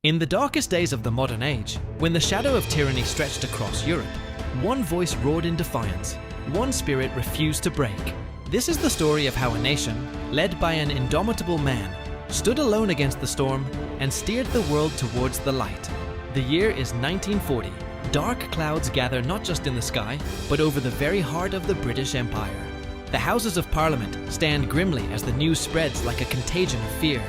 In the darkest days of the modern age, when the shadow of tyranny stretched across Europe, one voice roared in defiance, one spirit refused to break. This is the story of how a nation, led by an indomitable man, stood alone against the storm and steered the world towards the light. The year is 1940. Dark clouds gather not just in the sky, but over the very heart of the British Empire. The Houses of Parliament stand grimly as the news spreads like a contagion of fear.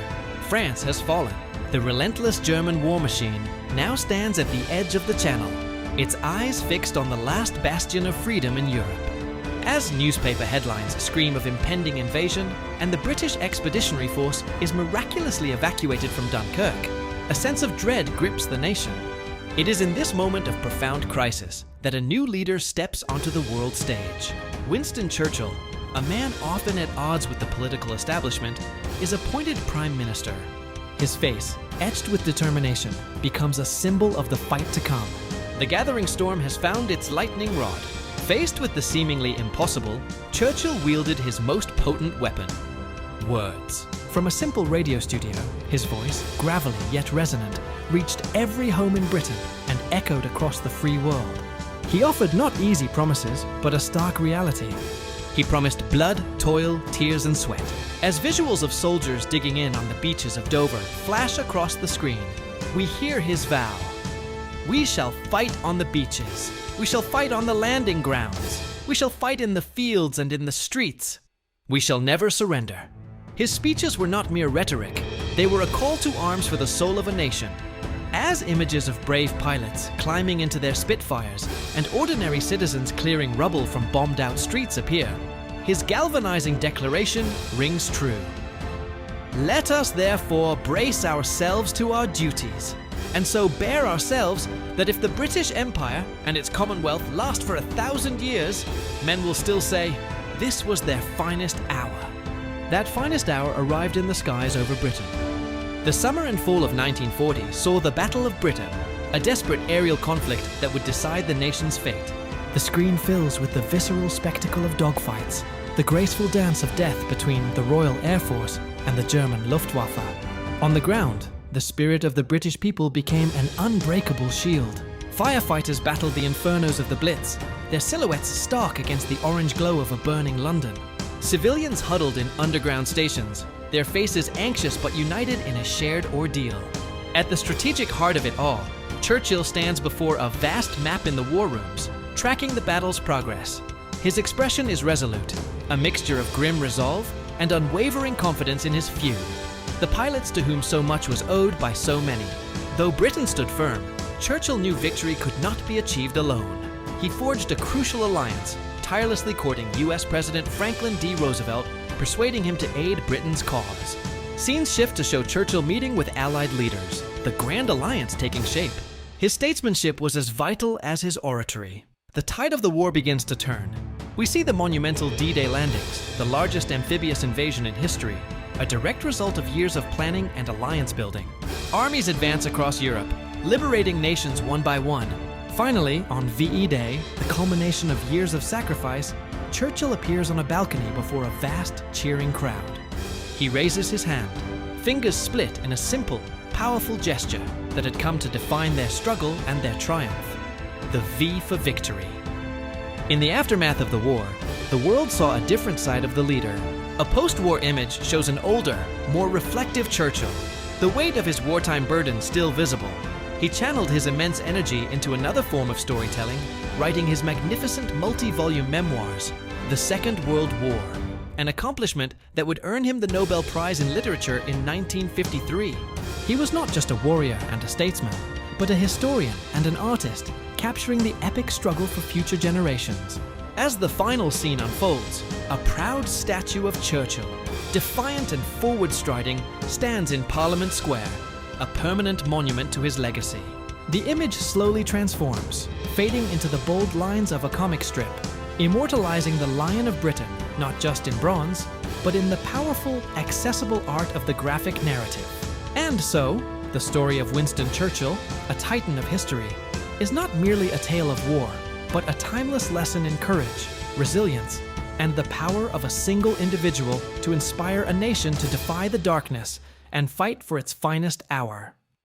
France has fallen. The relentless German war machine now stands at the edge of the Channel, its eyes fixed on the last bastion of freedom in Europe. As newspaper headlines scream of impending invasion, and the British Expeditionary Force is miraculously evacuated from Dunkirk, a sense of dread grips the nation. It is in this moment of profound crisis that a new leader steps onto the world stage. Winston Churchill, a man often at odds with the political establishment, is appointed Prime Minister. His face, etched with determination, becomes a symbol of the fight to come. The gathering storm has found its lightning rod. Faced with the seemingly impossible, Churchill wielded his most potent weapon: words. From a simple radio studio, his voice, gravelly yet resonant, reached every home in Britain and echoed across the free world. He offered not easy promises, but a stark reality. He promised blood, toil, tears, and sweat. As visuals of soldiers digging in on the beaches of Dover flash across the screen, we hear his vow. We shall fight on the beaches. We shall fight on the landing grounds. We shall fight in the fields and in the streets. We shall never surrender. His speeches were not mere rhetoric. They were a call to arms for the soul of a nation. As images of brave pilots climbing into their Spitfires and ordinary citizens clearing rubble from bombed-out streets appear, his galvanizing declaration rings true. Let us therefore brace ourselves to our duties, and so bear ourselves that if the British Empire and its Commonwealth last for 1,000 years, men will still say, this was their finest hour. That finest hour arrived in the skies over Britain. The summer and fall of 1940 saw the Battle of Britain, a desperate aerial conflict that would decide the nation's fate. The screen fills with the visceral spectacle of dogfights, the graceful dance of death between the Royal Air Force and the German Luftwaffe. On the ground, the spirit of the British people became an unbreakable shield. Firefighters battled the infernos of the Blitz, their silhouettes stark against the orange glow of a burning London. Civilians huddled in underground stations, their faces anxious but united in a shared ordeal. At the strategic heart of it all, Churchill stands before a vast map in the war rooms, tracking the battle's progress. His expression is resolute, a mixture of grim resolve and unwavering confidence in his few, the pilots to whom so much was owed by so many. Though Britain stood firm, Churchill knew victory could not be achieved alone. He forged a crucial alliance, tirelessly courting US President Franklin D. Roosevelt, persuading him to aid Britain's cause. Scenes shift to show Churchill meeting with Allied leaders, the Grand Alliance taking shape. His statesmanship was as vital as his oratory. The tide of the war begins to turn. We see the monumental D-Day landings, the largest amphibious invasion in history, a direct result of years of planning and alliance building. Armies advance across Europe, liberating nations one by one. Finally, on VE Day, the culmination of years of sacrifice, Churchill appears on a balcony before a vast, cheering crowd. He raises his hand, fingers split in a simple, powerful gesture that had come to define their struggle and their triumph: the V for victory. In the aftermath of the war, the world saw a different side of the leader. A post-war image shows an older, more reflective Churchill, the weight of his wartime burden still visible. He channeled his immense energy into another form of storytelling, writing his magnificent multi-volume memoirs, The Second World War, an accomplishment that would earn him the Nobel Prize in Literature in 1953. He was not just a warrior and a statesman, but a historian and an artist, capturing the epic struggle for future generations. As the final scene unfolds, a proud statue of Churchill, defiant and forward-striding, stands in Parliament Square, a permanent monument to his legacy. The image slowly transforms, fading into the bold lines of a comic strip, immortalizing the Lion of Britain, not just in bronze, but in the powerful, accessible art of the graphic narrative. And so, the story of Winston Churchill, a titan of history, is not merely a tale of war, but a timeless lesson in courage, resilience, and the power of a single individual to inspire a nation to defy the darkness and fight for its finest hour.